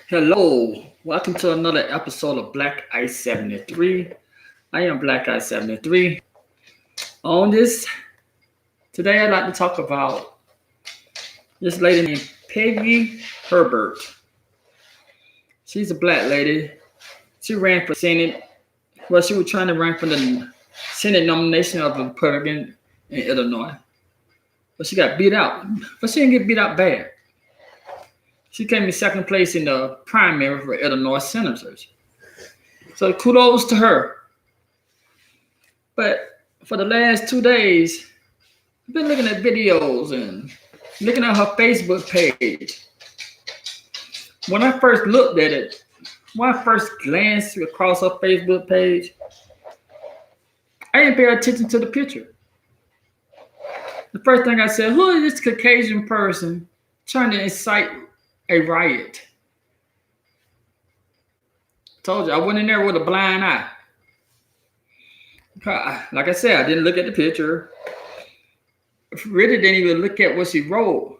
Hello, welcome to another episode of Black Ice 73. I am Black Ice 73. On this, today I'd like to talk about this lady named Peggy Hubbard. She's a black lady. She ran for Senate. Well, she was trying to run for the Senate nomination of the Republican in Illinois. But she got beat out. But she didn't get beat out bad. She came in second place in the primary for Illinois senators. So kudos to her. But for the last 2 days, I've been looking at videos and looking at her Facebook page. When I first looked at it, when I first glanced across her Facebook page, I didn't pay attention to the picture. The first thing I said, who is this Caucasian person trying to incite a riot? Told you, I went in there with a blind eye. Like I said, I didn't look at the picture. Really didn't even look at what she wrote.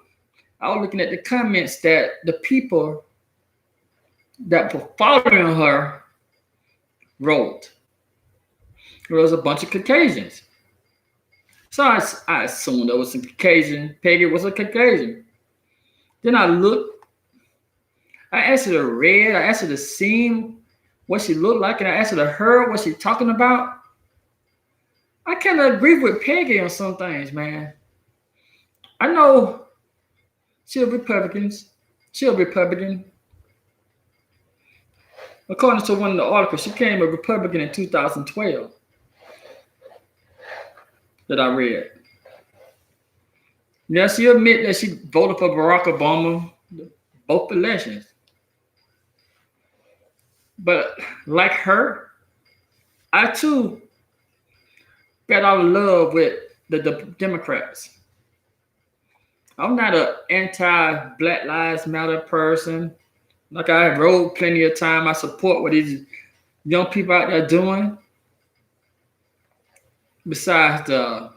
I was looking at the comments that the people that were following her wrote. There was a bunch of Caucasians. So I assumed there was some Caucasian. Peggy was a Caucasian. Then I looked. I asked her to read. I asked her to see what she looked like. And I asked her to hear what she's talking about. I kind of agree with Peggy on some things, man. I know she's a Republican. According to one of the articles, she became a Republican in 2012 that I read. Yeah, she admitted that she voted for Barack Obama both elections. But like her, I too fell out of love with the Democrats. I'm not an anti-Black Lives Matter person. Like I wrote plenty of time, I support what these young people out there doing. Besides the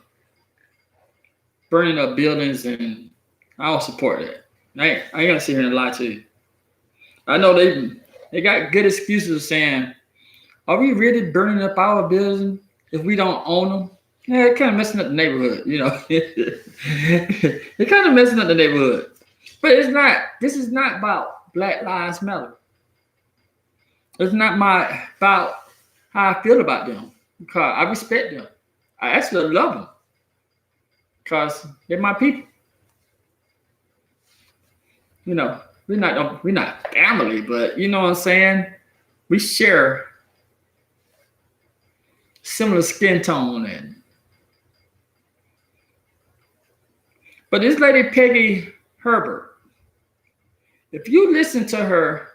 burning up buildings, and I don't support that. I ain't gonna sit here and lie to you. I know they got good excuses saying, "Are we really burning up our buildings if we don't own them?" Yeah, it kind of messing up the neighborhood, you know. It kind of messing up the neighborhood, but it's not. This is not about Black Lives Matter. It's not about how I feel about them, because I respect them. I actually love them because they're my people. You know, we're not family, but you know what I'm saying? We share similar skin tone. But this lady Peggy Hubbard, if you listen to her,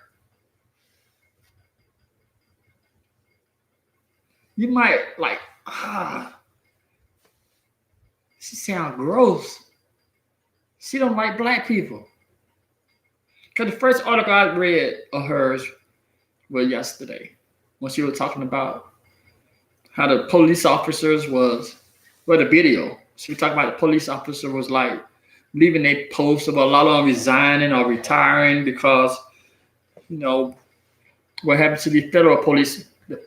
you might like, she sounds gross. She don't like black people. Because the first article I read of hers was yesterday, when she was talking about how the police officers the video. She was talking about the police officer was like leaving a post about a lot of them resigning or retiring because, you know, what happened to the federal police, the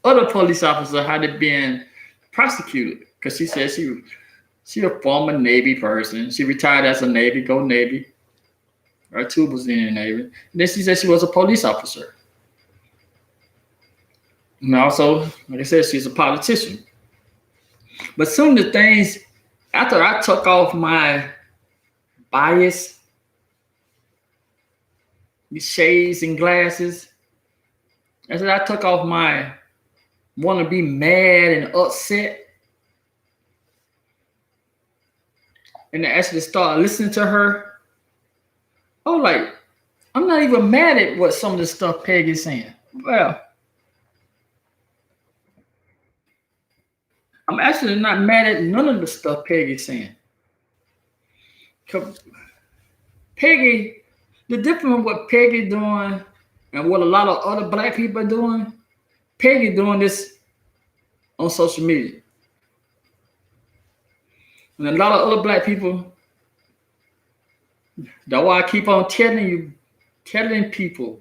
other police officer had been prosecuted because she said she a former Navy person. She retired as a Navy, go Navy. Her tube was in the Navy. And then she said she was a police officer. And also, like I said, she's a politician. But some of the things, after I took off my bias, these shades and glasses, after I took off my want to be mad and upset, and I actually started listening to her, I was like, I'm not even mad at what some of the stuff Peggy's saying. Well, I'm actually not mad at none of the stuff Peggy's saying. Peggy, the difference with what Peggy doing and what a lot of other black people are doing, Peggy doing this on social media. And a lot of other black people That's why I keep on telling people,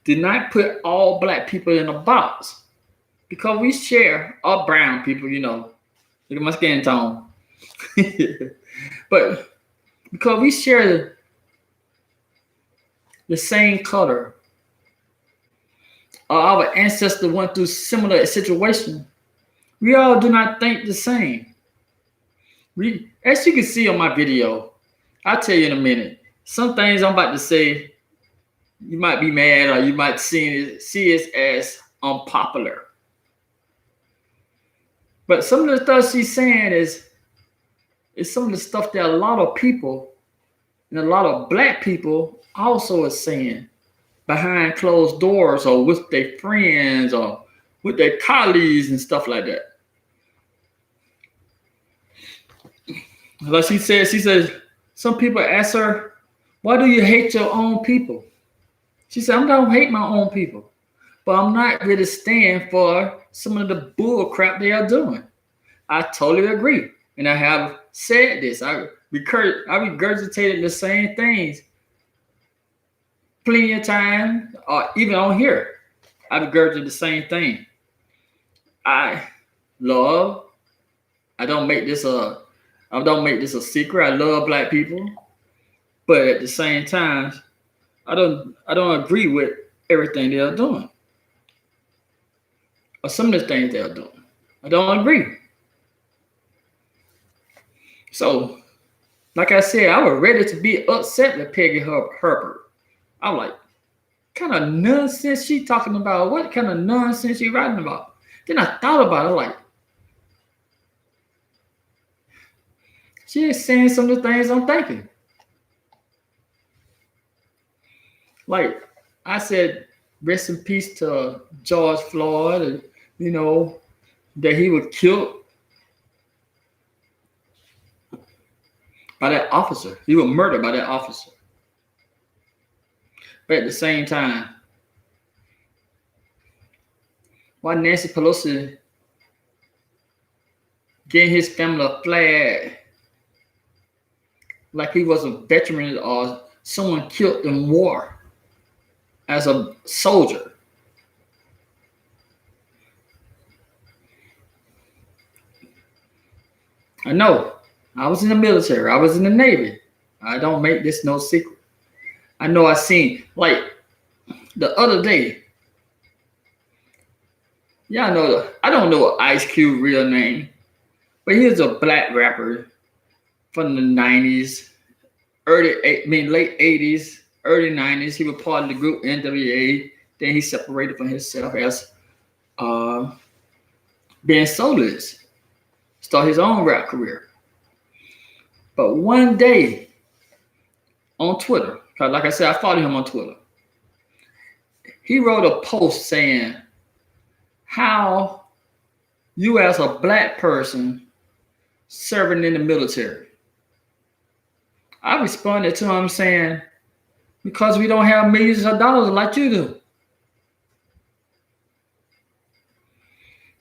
do not put all black people in a box because we share all brown people. Look at my skin tone, but because we share the same color, or our ancestors went through similar situations, we all do not think the same. As you can see on my video, I'll tell you in a minute. Some things I'm about to say, you might be mad or you might see it as unpopular. But some of the stuff she's saying is some of the stuff that a lot of people and a lot of black people also are saying behind closed doors or with their friends or with their colleagues and stuff like that. Like she says, some people ask her, why do you hate your own people? She said, I don't hate my own people, but I'm not ready to stand for some of the bull crap they are doing. I totally agree. And I have said this. I regurgitated the same things plenty of time, or even on here. I regurgitated the same thing. I don't make this a secret. I love black people, but at the same time, I don't agree with everything they are doing, or some of the things they are doing. I don't agree. So, like I said, I was ready to be upset with Peggy Hubbard. I was like, what kind of nonsense she talking about? What kind of nonsense she writing about? Then I thought about it, like, she is saying some of the things I'm thinking. Like I said, rest in peace to George Floyd, and, that he was killed by that officer. He was murdered by that officer. But at the same time, why Nancy Pelosi getting his family a flag like he was a veteran or someone killed in war as a soldier? I know. I was in the military. I was in the Navy. I don't make this no secret. I know I seen, like, the other day, I don't know Ice Cube real name, but he was a black rapper from the 90s, late 80s, early 90s. He was part of the group NWA. Then he separated from himself as being soloist. Start his own rap career. But one day on Twitter, because like I said, I follow him on Twitter, he wrote a post saying how you as a black person serving in the military. I responded to him saying, because we don't have millions of dollars like you do.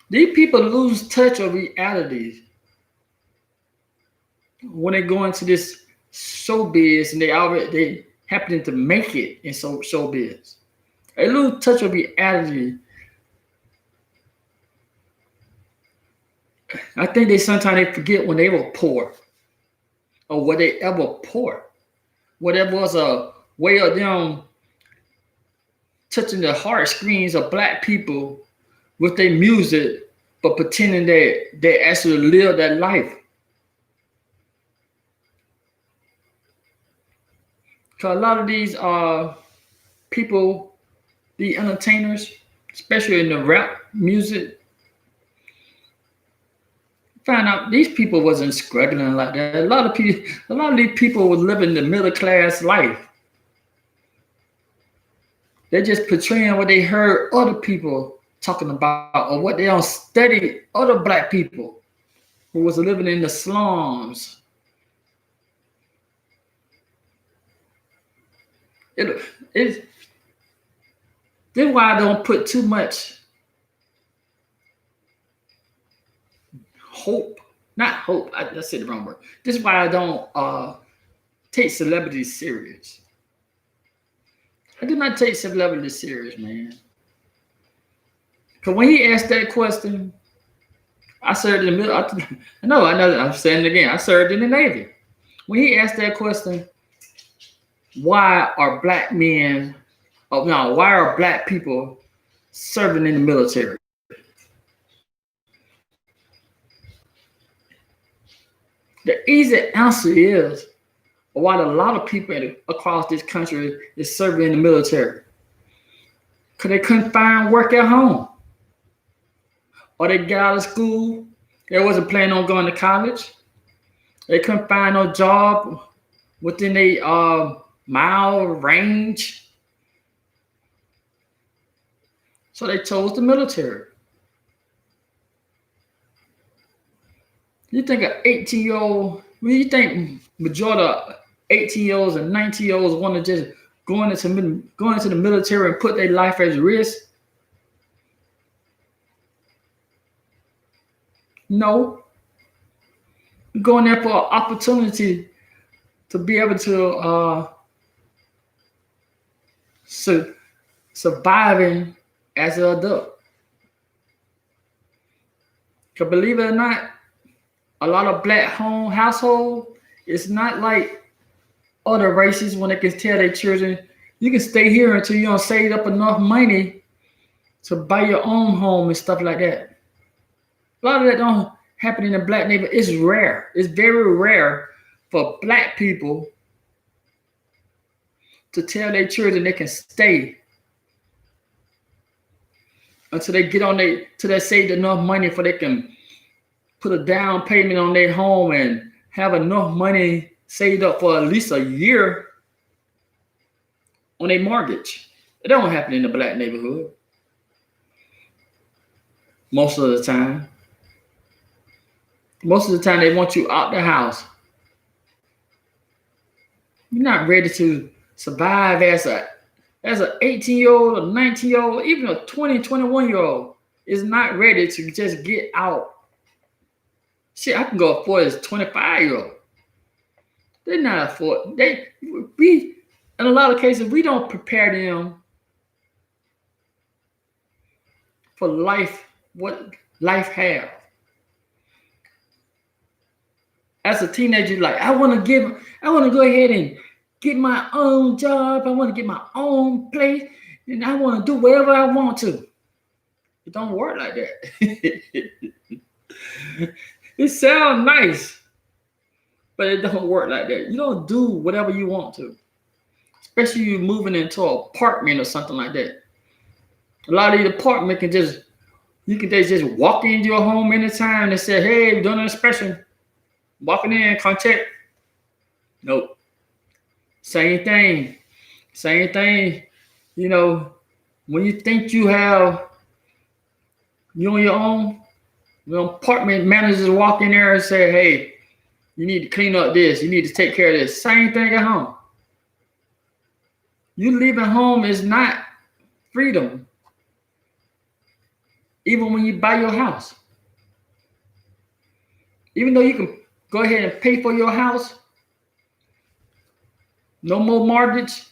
These people lose touch of reality when they go into this showbiz and they happen to make it in showbiz. They lose touch of reality. I think they sometimes forget when they were poor or were they ever poor. Whatever was a way of them touching the heart screens of black people with their music, but pretending they actually live that life. Because a lot of these people, the entertainers, especially in the rap music, find out these people wasn't struggling like that. A lot of these people were living the middle class life. They're just portraying what they heard other people talking about or what they don't study other black people who was living in the slums. This is why I don't put too much hope. Not hope. I said the wrong word. This is why I don't take celebrities serious. I do not take celebrities serious, man. Because when he asked that question, I served in the middle. I know, I'm saying it again. I served in the Navy. When he asked that question, why are black men, why are black people serving in the military? The easy answer is why a lot of people across this country is serving in the military. Because they couldn't find work at home. Or they got out of school. They wasn't planning on going to college. They couldn't find no job within a mile range. So they chose the military. You think an 18-year-old, you think majority of 18-year-olds and 19-year-olds want to just go into the military and put their life at risk? No. You're going there for an opportunity to be able to surviving as an adult. Because believe it or not, a lot of black household, it's not like other races when they can tell their children, you can stay here until you don't save up enough money to buy your own home and stuff like that. A lot of that don't happen in the black neighborhood. It's rare. It's very rare for black people to tell their children they can stay until they get on till they saved enough money for they can put a down payment on their home and have enough money saved up for at least a year on a mortgage. It don't happen in the black neighborhood most of the time. Most of the time they want you out the house. You're not ready to survive as an 18-year-old, a 19-year-old, even a 20, 21-year-old is not ready to just get out. Shit, I can go afford as a 25-year-old. They're not afford. In a lot of cases, we don't prepare them for life, what life has. As a teenager, like, I want to go ahead and get my own job. I want to get my own place, and I want to do whatever I want to. It don't work like that. It sounds nice, but it don't work like that. You don't do whatever you want to, especially you moving into an apartment or something like that. A lot of these apartments you can just walk into your home anytime and say, hey, we're doing an inspection. Walking in, come check. Nope. Same thing. You know, when you think you on your own, the apartment managers walk in there and say, hey, you need to clean up this. You need to take care of this. Same thing at home. You leaving home is not freedom. Even when you buy your house. Even though you can go ahead and pay for your house, no more mortgage,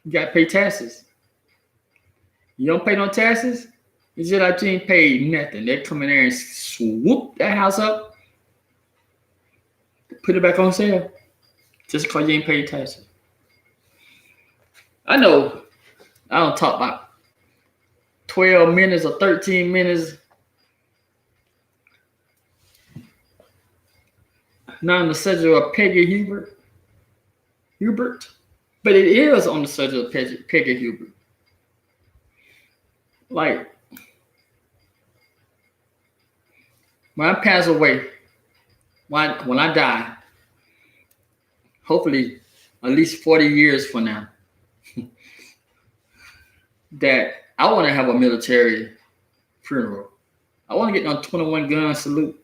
you got to pay taxes. You don't pay no taxes, it's just like you ain't paid nothing. They come in there and swoop that house up, put it back on sale, just because you ain't paid taxes. I know I don't talk about 12 minutes or 13 minutes. Not on the subject of Peggy Hubbard, but it is on the subject of Peggy Hubbard. Like, when I pass away, when I die, hopefully at least 40 years from now, that I want to have a military funeral. I want to get on 21 gun salute.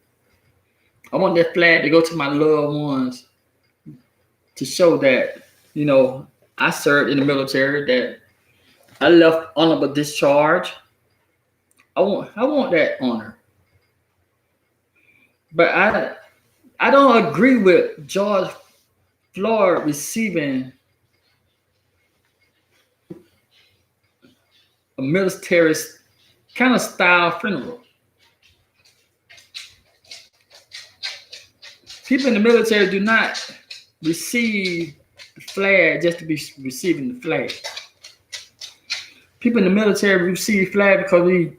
I want that flag to go to my loved ones to show that, you know, I served in the military, that I left honorable discharge. I want that honor. But I don't agree with George Floyd receiving a military kind of style funeral. People in the military do not receive the flag just to be receiving the flag. People in the military receive flag because we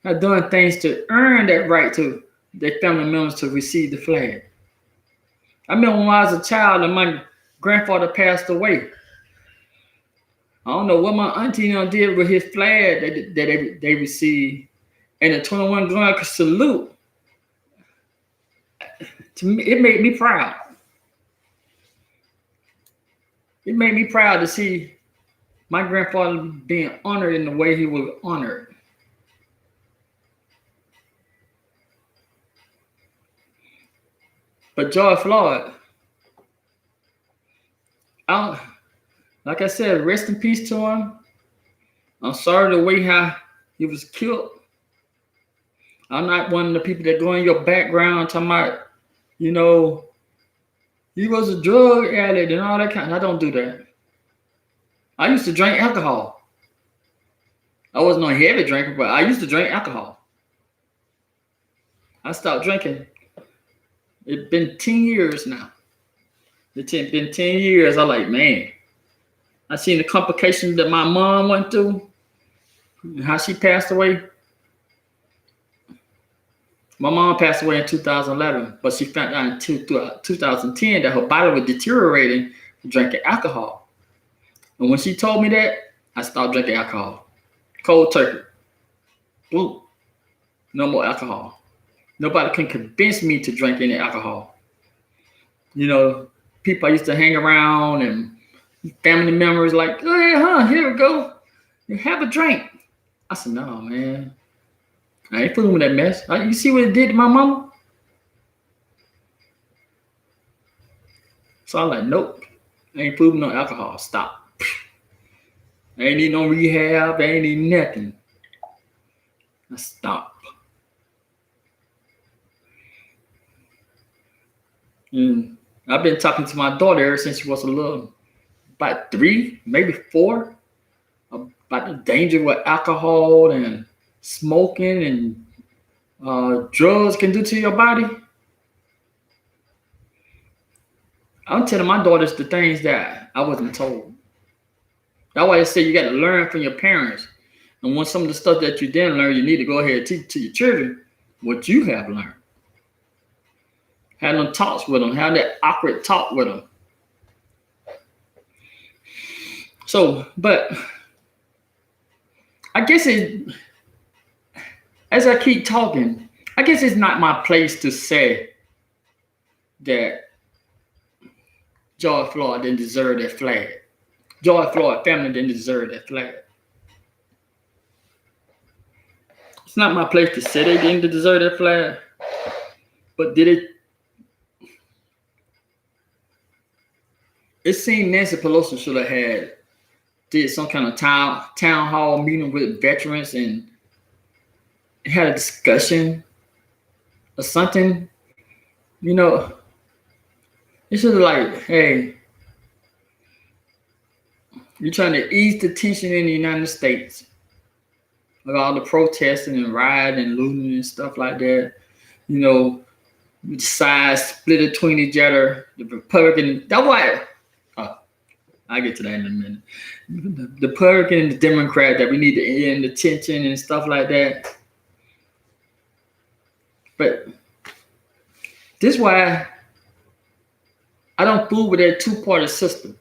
have done things to earn that right to their family members to receive the flag. I remember when I was a child and my grandfather passed away. I don't know what my auntie did with his flag that they received, and the 21 gun salute. To me, it made me proud. It made me proud to see my grandfather being honored in the way he was honored. But George Floyd, like I said, rest in peace to him. I'm sorry the way how he was killed. I'm not one of the people that go in your background talking about, you know, he was a drug addict and all that kind. I don't do that. I used to drink alcohol. I wasn't a heavy drinker, but I used to drink alcohol. I stopped drinking. It's been 10 years now. It's been 10 years. I'm like, man, I seen the complications that my mom went through, how she passed away. My mom passed away in 2011, but she found out in 2010 that her body was deteriorating from drinking alcohol. And when she told me that, I stopped drinking alcohol. Cold turkey. Boom. No more alcohol. Nobody can convince me to drink any alcohol. You know, people I used to hang around and family members like, go ahead, huh? Here we go. Have a drink. I said, no, man. I ain't fooling with that mess. You see what it did to my mama? So I'm like, nope. I ain't fooling no alcohol. Stop. I ain't need no rehab. I ain't need nothing. I stop. And I've been talking to my daughter ever since she was a little, about 3, maybe 4, about the danger what alcohol and smoking and drugs can do to your body. I'm telling my daughters the things that I wasn't told. That's why I say you got to learn from your parents. And when some of the stuff that you didn't learn, you need to go ahead and teach to your children what you have learned. Have them talks with them. Have that awkward talk with them. So, but I guess as I keep talking, I guess it's not my place to say that George Floyd didn't deserve that flag. George Floyd family didn't deserve that flag. It's not my place to say they didn't deserve that flag, but did it? It seemed Nancy Pelosi should have did some kind of town hall meeting with veterans and had a discussion or something. You know, it should have like, hey, you're trying to ease the tension in the United States with all the protesting and rioting and looting and stuff like that. You know, the sides split between each other. The Republican, that's why. I'll get to that in a minute. The Republican and the Democrat, that we need to end the tension and stuff like that. But this is why I don't fool with that two-party system.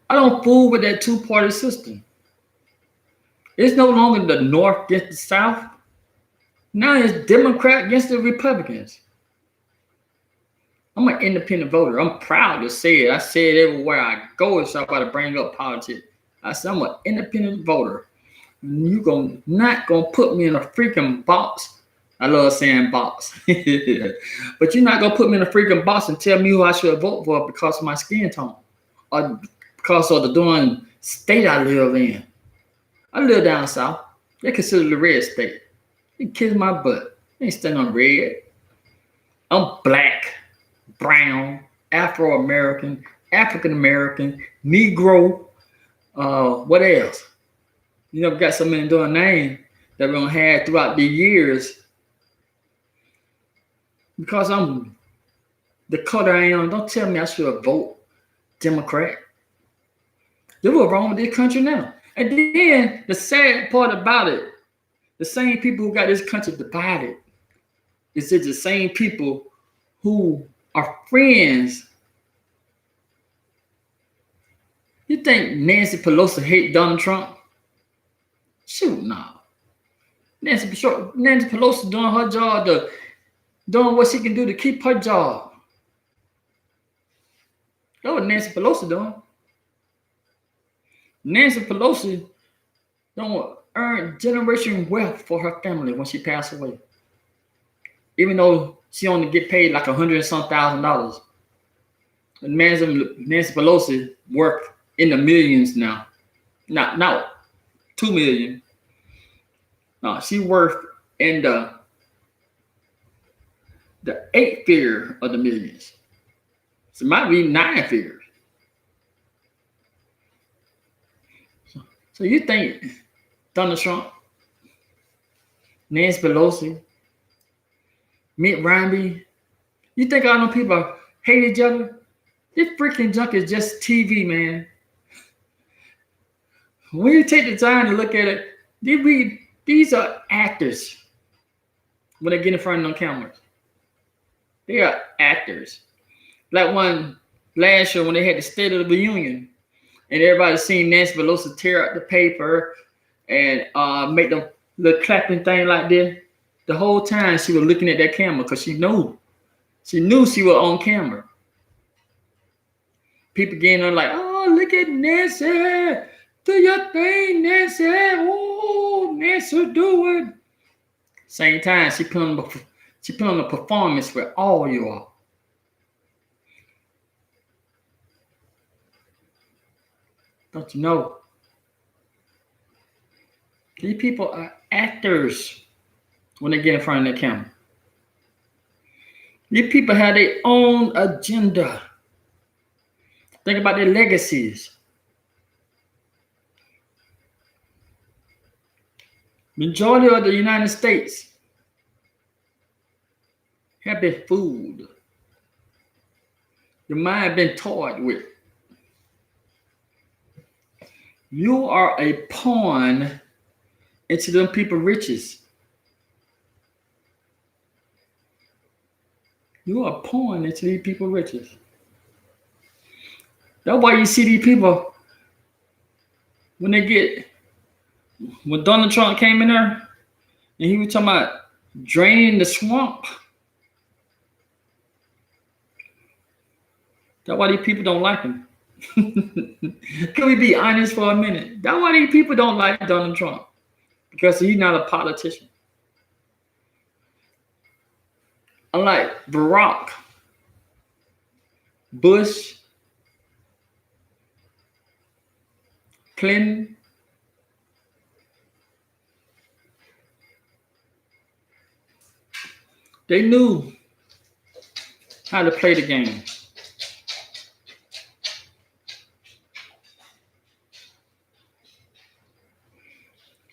I don't fool with that two-party system. It's no longer the North against the South. Now it's Democrat against the Republicans. I'm an independent voter. I'm proud to say it. I say it everywhere I go, so I got to bring up politics. I said I'm an independent voter. You're not gonna put me in a freaking box. I love saying box. But you're not gonna put me in a freaking box and tell me who I should vote for because of my skin tone or because of the darn state I live in. I live down south. They consider the red state. They kiss my butt. They ain't standing on red. I'm black. brown, Afro-American, African-American, Negro, what else? You know, we got so many different names that we're gonna have throughout the years. Because I'm the color I am, don't tell me I should vote Democrat. Look what's wrong with this country now. And then the sad part about it, the same people who got this country divided, is the same people who are friends. You think Nancy Pelosi hate Donald Trump? Shoot, no. Nancy Pelosi doing her job, doing what she can do to keep her job. That's what Nancy Pelosi doing. Nancy Pelosi don't earn generation wealth for her family when she passed away. Even though she only get paid like $100 and some $1,000. Nancy Pelosi worth in the millions now. Not 2 million. No, she worth in the 8 figure of the millions. So it might be 9 figures. So you think Donald Trump, Nancy Pelosi, Mitt Romney, you think all them people hate each other? This freaking junk is just TV, man. When you take the time to look at it, these are actors when they get in front of them cameras. They are actors. Like one last year when they had the State of the Union, and everybody seen Nancy Pelosi tear up the paper and make the little clapping thing like this. The whole time she was looking at that camera because she knew she was on camera. People getting on like, oh, look at Nancy. Do your thing, Nancy. Oh, Nancy, do it. Same time, she put on a performance for all you all. Don't you know? These people are actors when they get in front of the camera. These people have their own agenda. Think about their legacies. Majority of the United States have been fooled. Your mind been toyed with. You are a pawn into them people's riches. You are a pawn into these people's riches. That's why you see these people when Donald Trump came in there and he was talking about draining the swamp. That's why these people don't like him. Can we be honest for a minute? That's why these people don't like Donald Trump. Because he's not a politician. Unlike Barack, Bush, Clinton, they knew how to play the game.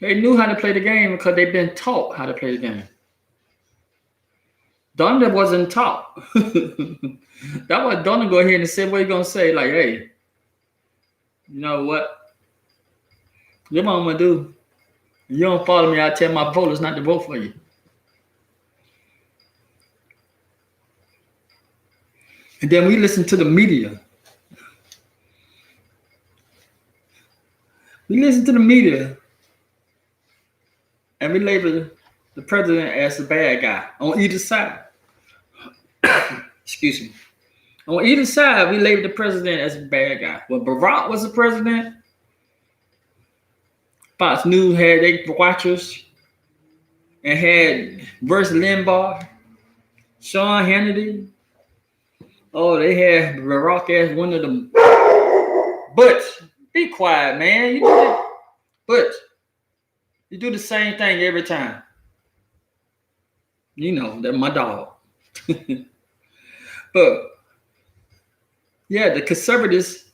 They knew how to play the game because they've been taught how to play the game. Donald wasn't taught. That was Donald go ahead and say what he's going to say. Like, hey, you know what? You know what I'm going to do? You don't follow me, I tell my voters not to vote for you. And then we listen to the media. We listen to the media. And we label the president as the bad guy on either side. Excuse me. On either side, we label the president as a bad guy. When Barack was the president, Fox News had their watchers and had Rush Limbaugh, Sean Hannity. Oh, they had Barack as one of them. But be quiet, man. You do the same thing every time. You know, that's my dog. But Yeah, the conservatives,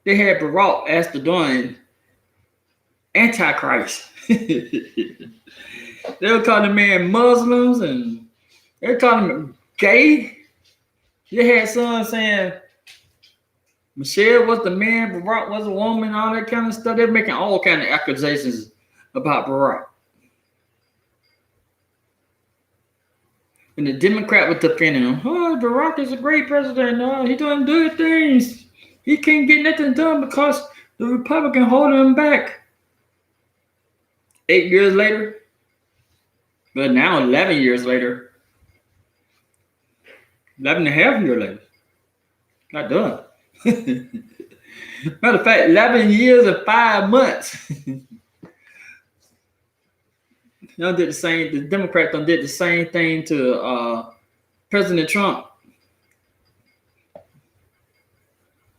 they had Barack as the doing Antichrist. They were calling the man Muslims and they were calling him gay. They had some saying Michelle was the man, Barack was a woman, all that kind of stuff. They're making all kind of accusations about Barack. And the Democrat was defending him. Oh, Barack is a great president. No, he doing good things. He can't get nothing done because the Republican holding him back. 8 years later, but now 11 years later, 11 and a half years later, not done. Matter of fact, 11 years and 5 months. Did the same. The Democrats did the same thing to President Trump,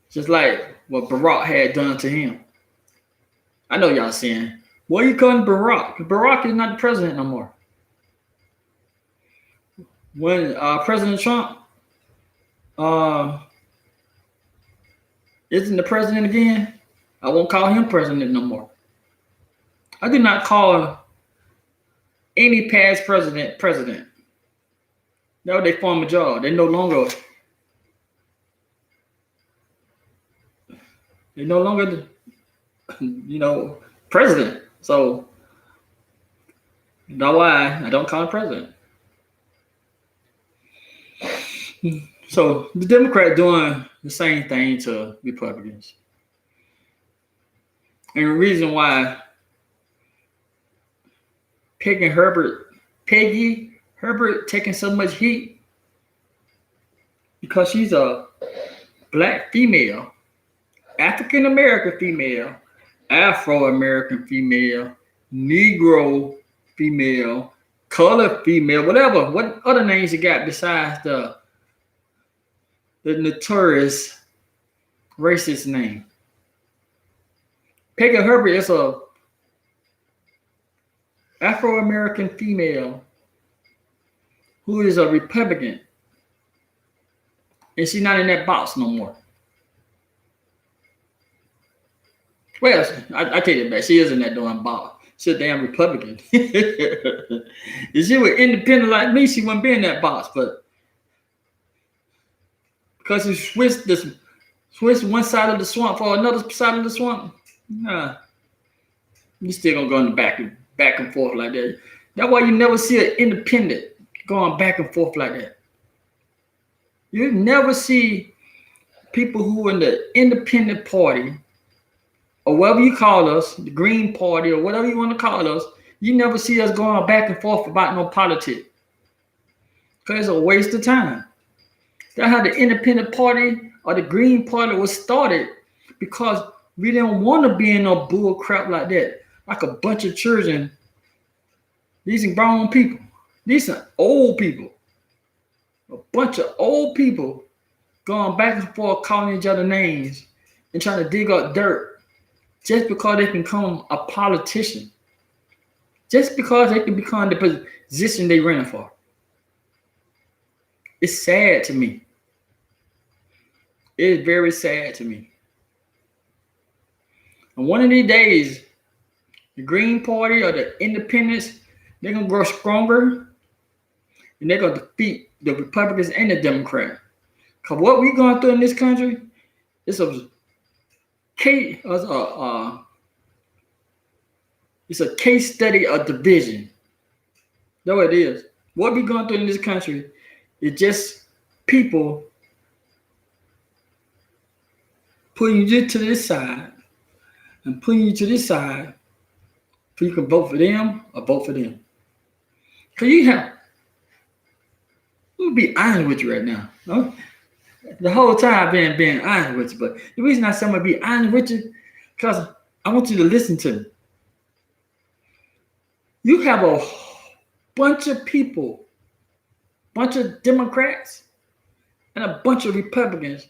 just like what Barack had done to him. I know y'all saying, "What are you calling Barack? Barack is not the president no more." When President Trump isn't the president again, I won't call him president no more. I do not call any past president. That was their former job. They're no longer president. So that's why I don't call him president. So the Democrat doing the same thing to Republicans. And the reason why Peggy Hubbard taking so much heat, because she's a black female, African American female, Afro American female, Negro female, colored female, whatever. What other names you got besides the notorious racist name? Peggy Hubbard is a Afro American female who is a Republican, and she's not in that box no more. Well, I take it back. She is in that damn box. She's a damn Republican. If she were independent like me, she wouldn't be in that box. But because she switched one side of the swamp for another side of the swamp, nah, you still gonna go in the back and forth like that. That's why you never see an independent going back and forth like that. You never see people who in the independent party, or whatever you call us, the Green Party, or whatever you want to call us, you never see us going back and forth about no politics. Because it's a waste of time. That's how the independent party or the Green Party was started, because we didn't want to be in no bull crap like that. Like a bunch of children. These are grown people. These are old people. A bunch of old people going back and forth calling each other names and trying to dig up dirt just because they can become a politician. Just because they can become the position they ran for. It's sad to me. It is very sad to me. And one of these days, the Green Party or the Independents, they're going to grow stronger, and they're going to defeat the Republicans and the Democrats. Because what we're going through in this country is it's a case study of division. That's what it is. What we're going through in this country is just people putting you to this side and putting you to this side so you can vote for them or vote for them. Because I'm going to be honest with you right now. No? The whole time I've been honest with you. But the reason I say I'm going to be honest with you, because I want you to listen to me. You have a bunch of people, bunch of Democrats, and a bunch of Republicans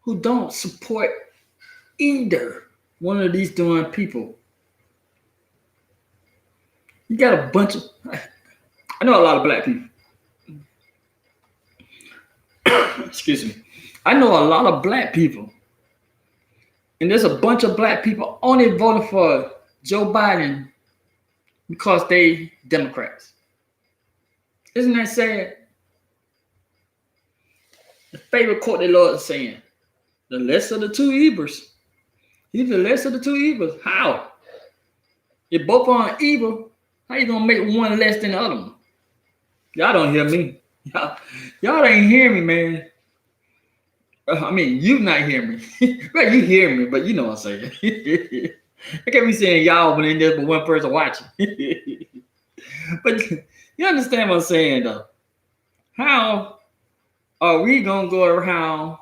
who don't support either one of these damn people. You got a bunch of, I know a lot of black people. excuse me, I know a lot of black people, and there's a bunch of black people only voting for Joe Biden because they Democrats. Isn't that sad? The favorite quote the Lord is saying, the less of the two evils. He's the less of the two evils. How? If both are evil, how you gonna make one less than the other one? Y'all don't hear me. Y'all ain't hear me, man. I mean, you not hear me. Right, you hear me, but you know what I'm saying. I can't be saying y'all when there's but one person watching. But you understand what I'm saying, though. How are we gonna go around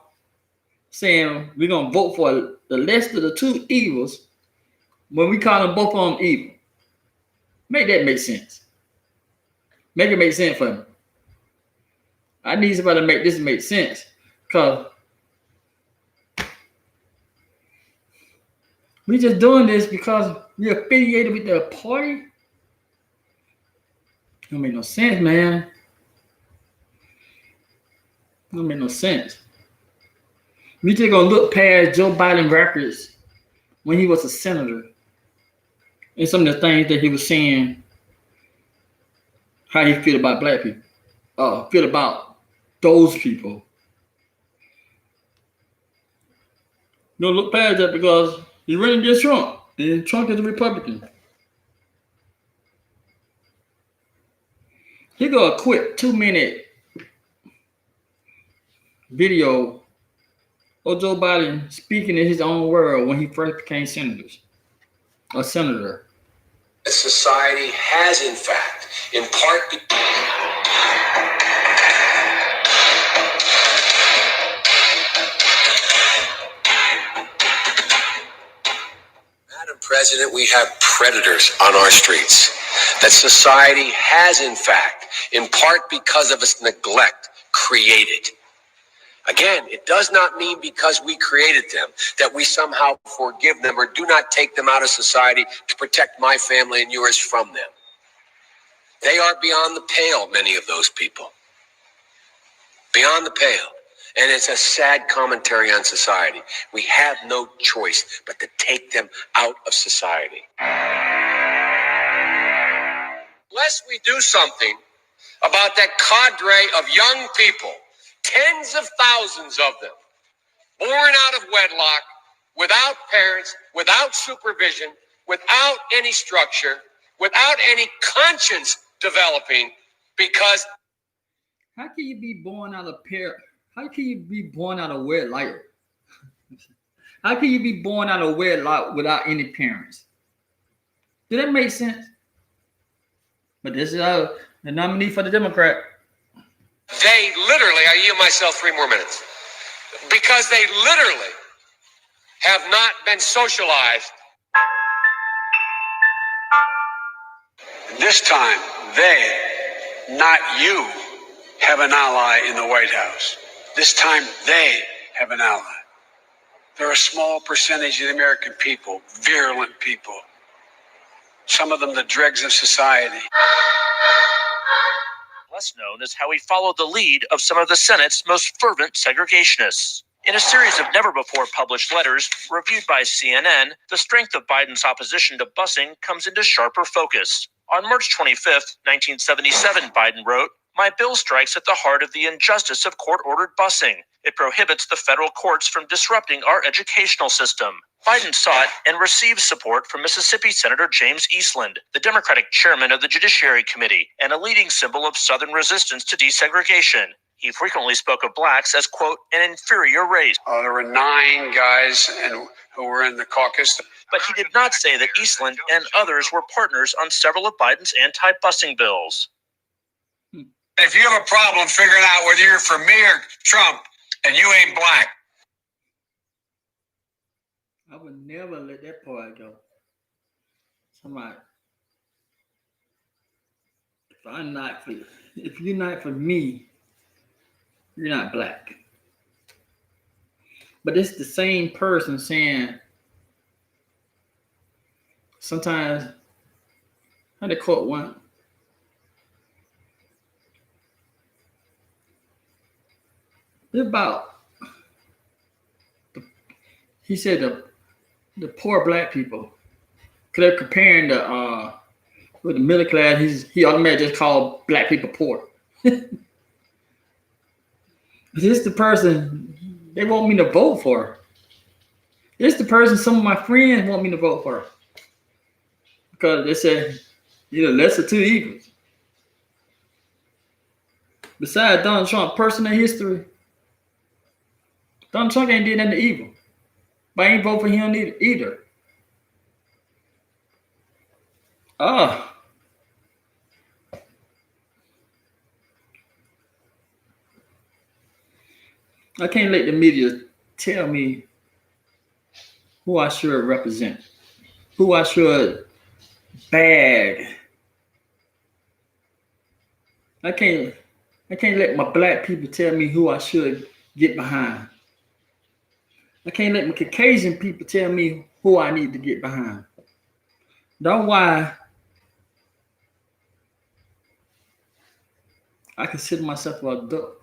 saying we're gonna vote for the less of the two evils when we call them both of them evil? Make that make sense. Make it make sense for me. I need somebody to make this make sense, because we just doing this because we're affiliated with the party. Don't make no sense, man. Don't make no sense. We just gonna look past Joe Biden records when he was a senator and some of the things that he was saying, how he feel about black people, feel about those people. Don't look past that because he's running against Trump, and Trump is a Republican. He got a quick 2-minute video of Joe Biden speaking in his own world when he first became senator. Society has, in fact, in part. Madam President, we have predators on our streets. That society has, in fact, in part because of its neglect, created. Again, it does not mean because we created them that we somehow forgive them or do not take them out of society to protect my family and yours from them. They are beyond the pale, many of those people. Beyond the pale. And it's a sad commentary on society. We have no choice but to take them out of society. Unless we do something about that cadre of young people, tens of thousands of them, born out of wedlock, without parents, without supervision, without any structure, without any conscience developing, because how can you be born out of How can you be born out of wedlock? How can you be born out of wedlock without any parents? Did that make sense? But this is the nominee for the Democrat. They literally, I yield myself 3 more minutes, because they literally have not been socialized. This time, they, not you, have an ally in the White House. This time, they have an ally. They're a small percentage of the American people, virulent people. Some of them the dregs of society. Less known is how he followed the lead of some of the Senate's most fervent segregationists. In a series of never-before-published letters reviewed by CNN, the strength of Biden's opposition to busing comes into sharper focus. On March 25th, 1977, Biden wrote, "My bill strikes at the heart of the injustice of court-ordered busing. It prohibits the federal courts from disrupting our educational system." Biden sought and received support from Mississippi Senator James Eastland, the Democratic chairman of the Judiciary Committee and a leading symbol of Southern resistance to desegregation. He frequently spoke of blacks as, quote, an inferior race. There were 9 guys who were in the caucus. But he did not say that Eastland and others were partners on several of Biden's anti-busing bills. If you have a problem figuring out whether you're for me or Trump and you ain't black, I would never let that part go. Somebody, if you're not for me, you're not black. But it's the same person saying, sometimes, how they quote one? about, he said the poor black people. Cause they're comparing with the middle class. He automatically just called black people poor. This is the person they want me to vote for. This is the person some of my friends want me to vote for. Because they said you're the lesser two evils. Besides Donald Trump, personal history, Donald Trump ain't did nothing evil. But I ain't vote for him either. I can't let the media tell me who I should represent, who I should bag. I can't let my black people tell me who I should get behind. I can't let my Caucasian people tell me who I need to get behind. That's why I consider myself an adult.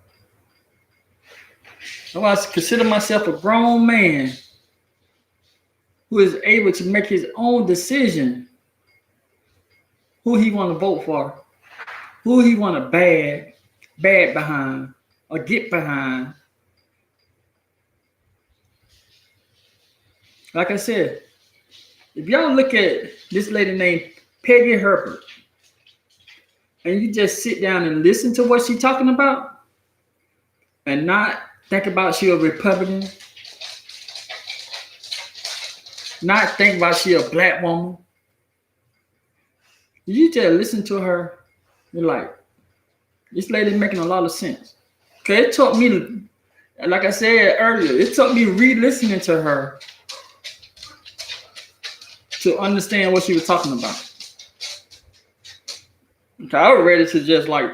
That's why I consider myself a grown man who is able to make his own decision who he want to vote for, who he want to bag behind, or get behind. Like I said, if y'all look at this lady named Peggy Hubbard, and you just sit down and listen to what she's talking about, and not think about she a Republican, not think about she a black woman, you just listen to her, you're like, this lady making a lot of sense. Okay, it took me, like I said earlier, it took me re-listening to her to understand what she was talking about. Okay, I was ready to just like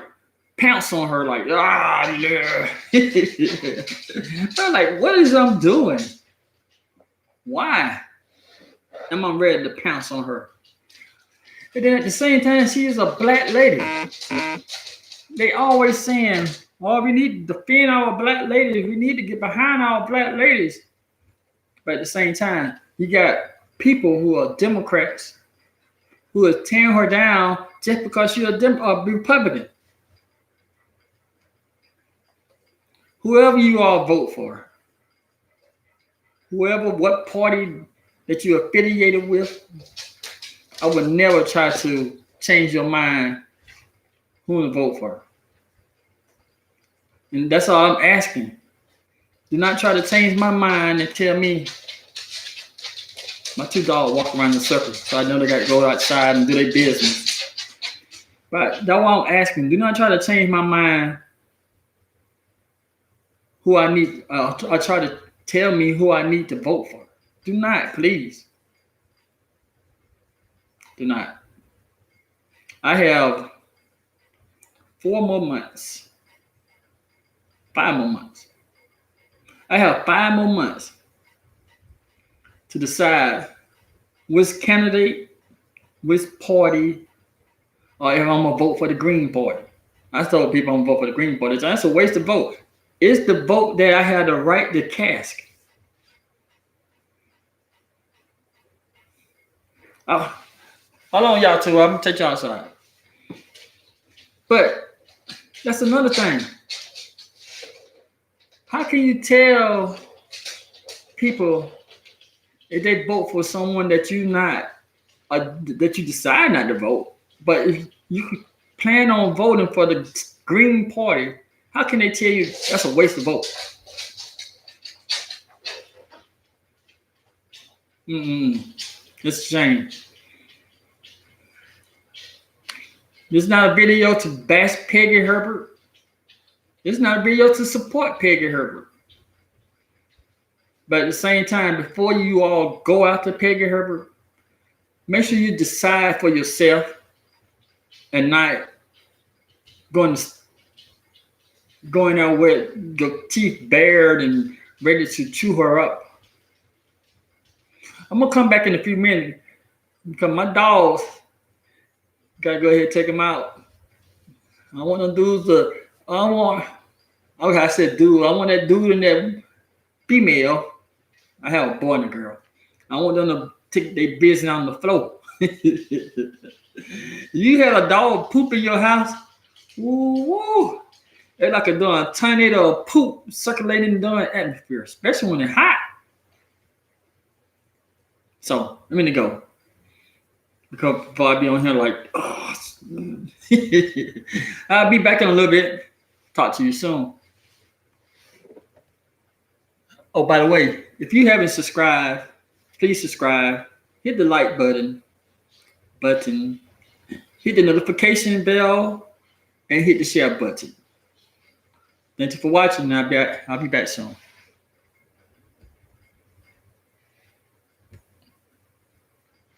pounce on her, like, yeah. I'm like, what is I'm doing? Why am I ready to pounce on her? And then at the same time, she is a black lady. They always saying, oh, we need to defend our black ladies. We need to get behind our black ladies. But at the same time, you got people who are Democrats who are tearing her down just because she's a Republican. Whoever you all vote for, what party that you're affiliated with, I would never try to change your mind who to vote for. And that's all I'm asking. Do not try to change my mind and tell me. My two dogs walk around in circles, so I know they got to go outside and do their business. But that's why I'm asking. Do not try to change my mind who I need, or try to tell me who I need to vote for. Do not, please. Do not. I have 4 more months. 5 more months. I have 5 more months to decide which candidate, which party, or if I'm gonna vote for the Green Party. I told people I'm gonna vote for the Green Party. That's a waste of vote. It's the vote that I had the right to cast. Oh, hold on, y'all two. I'm gonna take y'all outside. But that's another thing. How can you tell people if they vote for someone that you decide not to vote, but if you plan on voting for the Green Party, how can they tell you that's a waste of vote? It's a shame. This is not a video to bash Peggy Hubbard. This is not a video to support Peggy Hubbard. But at the same time, before you all go after Peggy Hubbard, make sure you decide for yourself and not going out with your teeth bared and ready to chew her up. I'm going to come back in a few minutes because my dogs, got to go ahead and take them out. I want to do Okay, I said dude. I want that dude and that female. I have a boy and a girl. I want them to take their business on the floor. You have a dog poop in your house. Woo woo. It's like a tornado of poop circulating the atmosphere, especially when it's hot. So let me go. Because before I be on here like, oh. I'll be back in a little bit. Talk to you soon. Oh, by the way, if you haven't subscribed, please subscribe. Hit the like button. Hit the notification bell, and hit the share button. Thank you for watching. I'll be back soon.